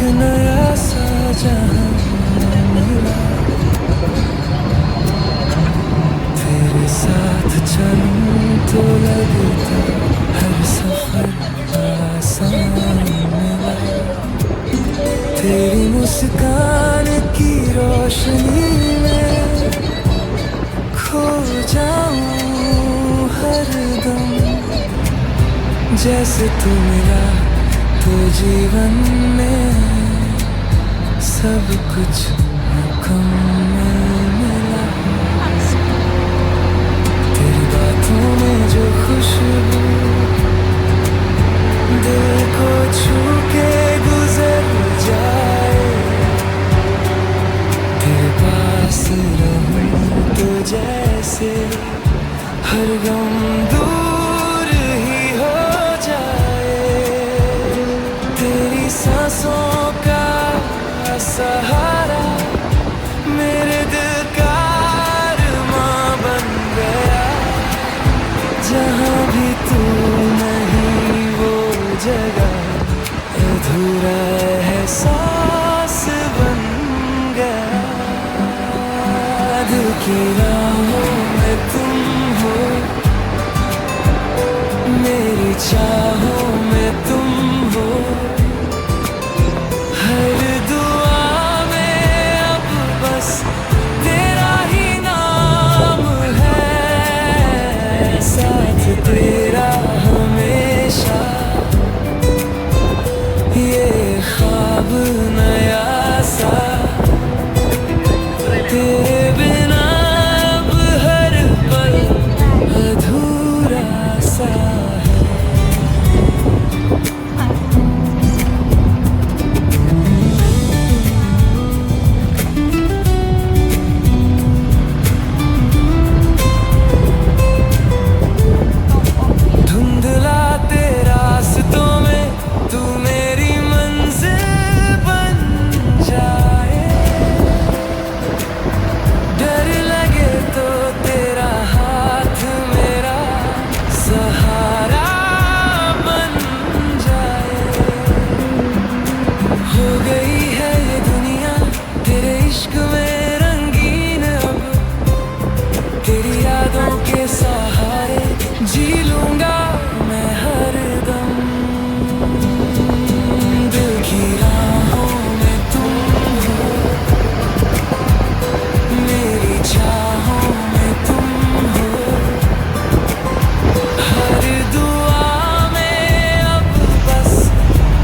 नया सा जहां मिला, तेरे साथ चलूं तो लगता हर सफर आसान मिला। तेरी मुस्कान की रोशनी में खो जाऊं हर दम, जैसे तू मिला तो जीवन में सब कुछ मुकम्मल मिला। तेरी बातों में जो खुशबू दिल को छू के गुजर जाए, तेरे पास रहूं तो जैसे हर गम दूर ही हो जाए। तेरी सांसों का सहारा मेरे दिल का अरमां बन गया, जहां भी तू नहीं वो जगह अधूरा एहसास बन गया। दिल की राहों में तुम हो, मेरी चाहों में तुम हो, हर दुआ में अब बस तेरा ही नाम है, साथ तेरा हमेशा ये ख्वाब नया सा, तेरे बिना अब हर पल अधूरा सा है। धुंधलाते रास्तों में तू मेरी मंजिल बन जाए, डर लगे तो तेरा हाथ मेरा सहारा बन जाए। हो गई है ये दुनिया तेरे इश्क में रंगीन, अब तेरी यादों के सहारे जी लूंगा मैं हर दम। दिल की राहों में तुम हो, मेरी चाहों में तुम हो, हर दुआ में अब बस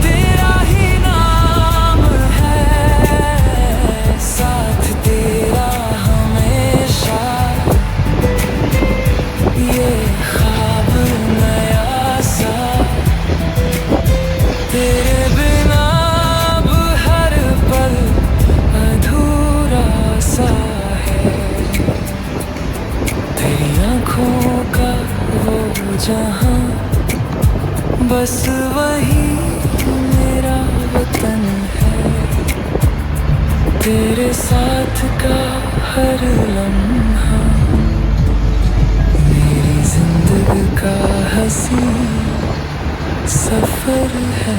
तेरा ही नाम है, साथ तेरा हमेशा ये ख्वाब नया सा, तेरे बिना अब हर पल अधूरा सा है। तेरी आँखों का वो जहां बस वही मेरा वतन है, तेरे साथ का हर लम्हा मेरी जिंदगी का हंसी सफर है।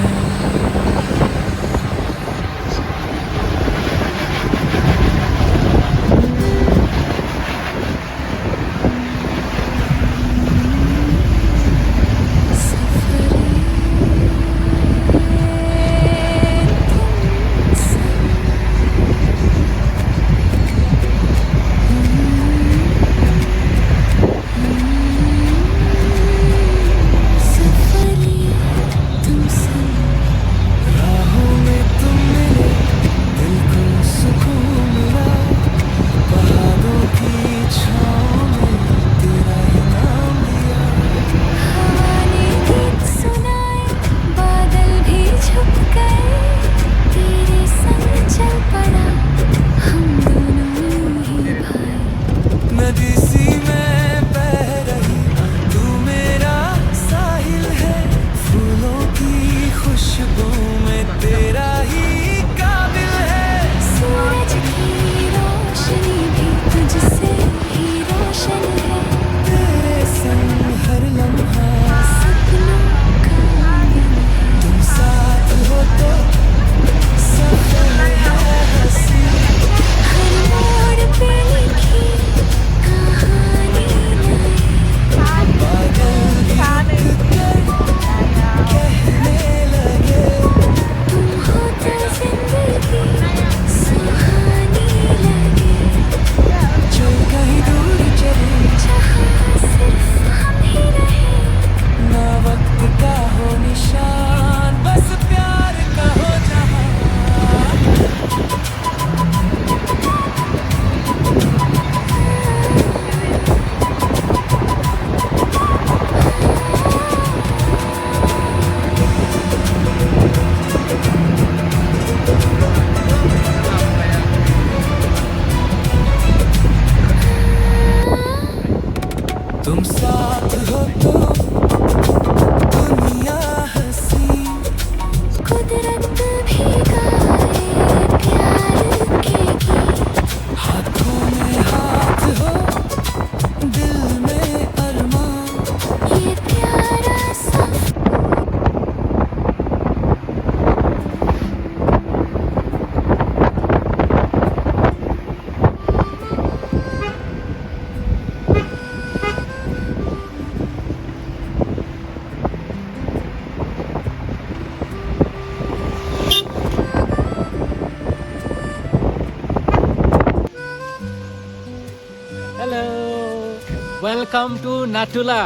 Welcome to Natula.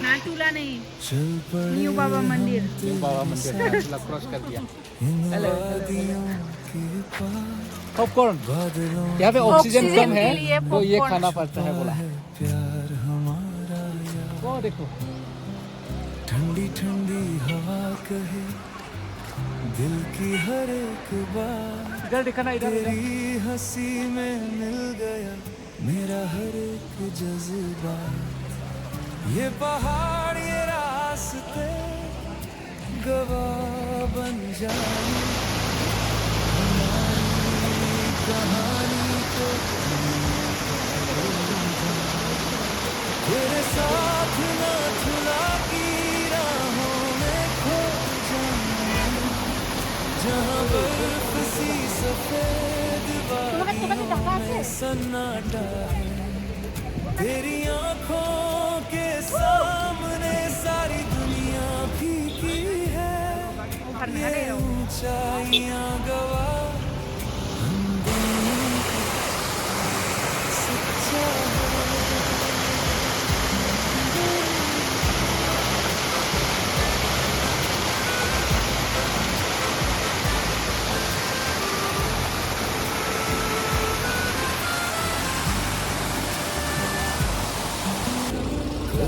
नाटुला नहीं, न्यू बाबा मंदिर। बाबा मंदिर नाटुला क्रॉस कर दिया। हेलो पॉपकॉर्न, यहाँ पे ऑक्सीजन कम है तो ये खाना पड़ता है बोला। वो देखो ठंडी ठंडी हवा कहे दिल की हर एक बात, इधर दिखाना, इधर तेरी हंसी में मिल गया मेरा हर एक जज्बा। ये पहाड़ ये रास्ते गवाह बन जाए हमारी कहानी को, तेरे साथ ना झुला की राहों में खो जाऊं, जहाँ बर्फ सी सफेद वादियों में सन्नाटा है, तेरी आंखों के सामने सारी दुनिया फीकी है। ये ऊंचाइयां गवाह हम दोनों का सच्चा है।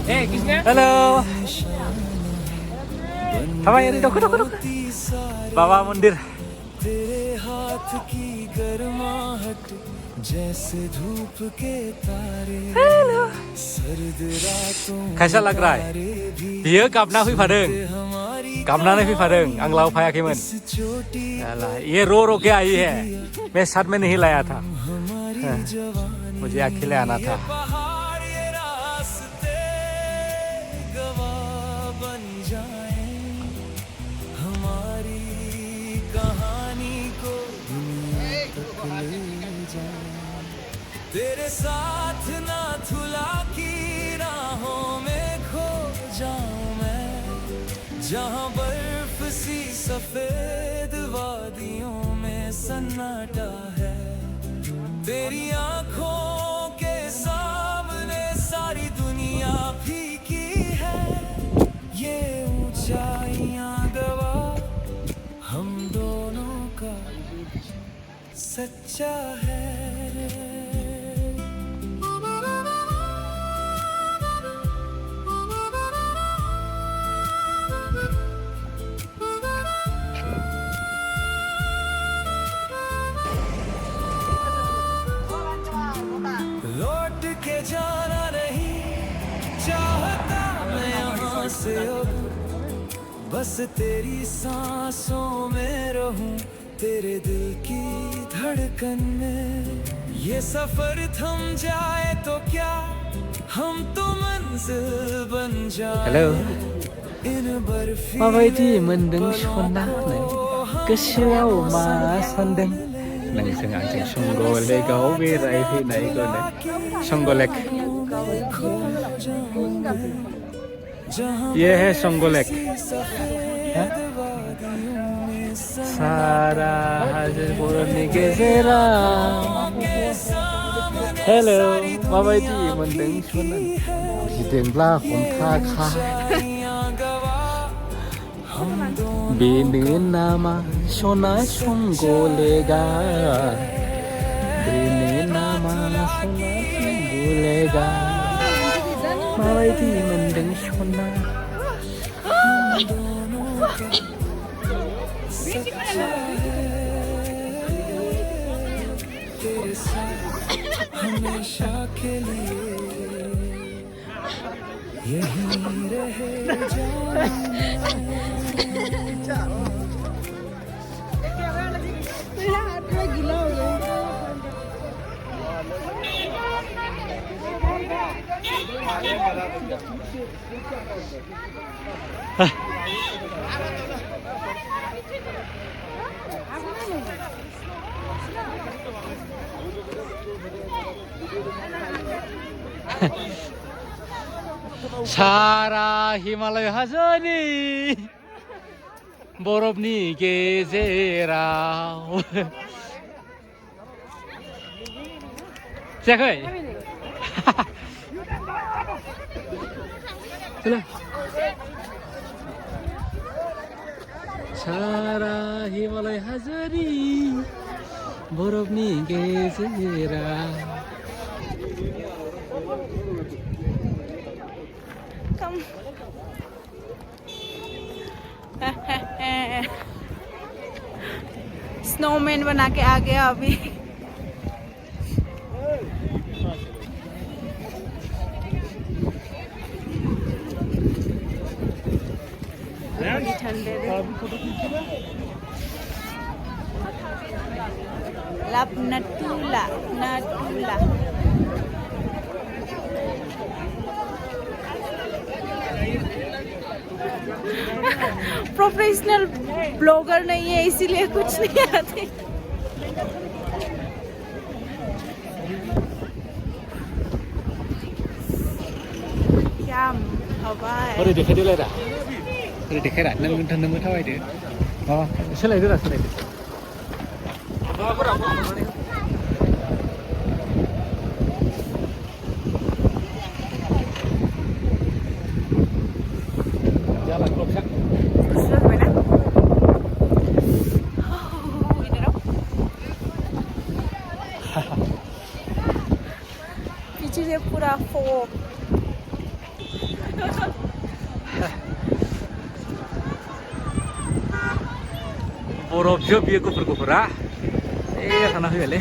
Hey, किसने? हेलो हमारे यहाँ देखो देखो देखो बाबा मंदिर। तेरे हाथ की गर्माहट जैसे धूप के तारे, सर्द रातों कैसा लग रहा है? बियो गाबना फैफादों, गाबनानै फैफादों, आं लाव फायाखैमोन। ये रो रो के आई है, मैं साथ में नहीं लाया था, मुझे अकेले आना था। तेरे साथ ना धुला की राहों में खो जाऊं मैं, जहाँ बर्फ सी सफेद वादियों में सन्नाटा है, तेरी आंखों के सामने सारी दुनिया फीकी है। ये ऊंचाइयां गवाह हम दोनों का सच्चा है। लौट के जाना नहीं चाहता मैं यहाँ से अब, बस तेरी सांसों में रहूं, तेरे दिल की धड़कन में। ये सफर थम जाए तो क्या हम तो मंजिल बन जाए। हेलो इन बर्फी माबायदि मोनदों सनानै गोसोआव मा सानदों नोंजों आंजों संग लेकआव बेरायहैनायखौनो संग लेक। ये है संग लेक, सारा हाजो बरफनि गेजेराव। हेलो माबायदि मोनदों सनानै? गिदिंब्ला हमथाखा बेनो नामा सना संग लेगा, बेनो नामा सना संग लेगा। माबायदि मोनदों सना? तेरे साथ हमेशा के लिए यही रहे सारा हिमालय हाजोनि बरफनि गेजेराव जायाखै? चला सारा हिमालय हाजोनि बरफनि गेजेराव Come. स्नोमैन बना के आ गया अभी। ठंडे नटूला नटूला प्रोफेशनल ब्लॉगर नहीं है इसीलिए कुछ नहीं आते। क्या हवा है। अरे दिखाई दे रा अरे दिखाई रा नों नों थाबायदो सोलायदो रा सोलायदो पीछे से पूरा फॉग। बरफजों बियो गुफुर गुफुरा थाना फैबायलै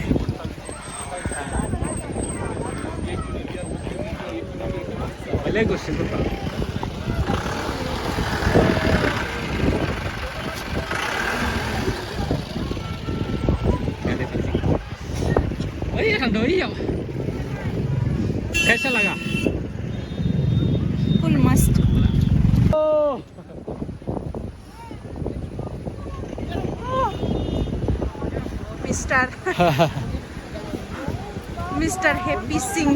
बेलेग गुसु गुफुर थांदों इयाव कैसा लगा फुल मस्त। Mister happy Singh.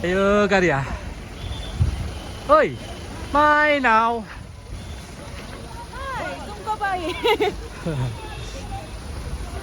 ayo गारिया ओइ माइनाव तुम कब आए?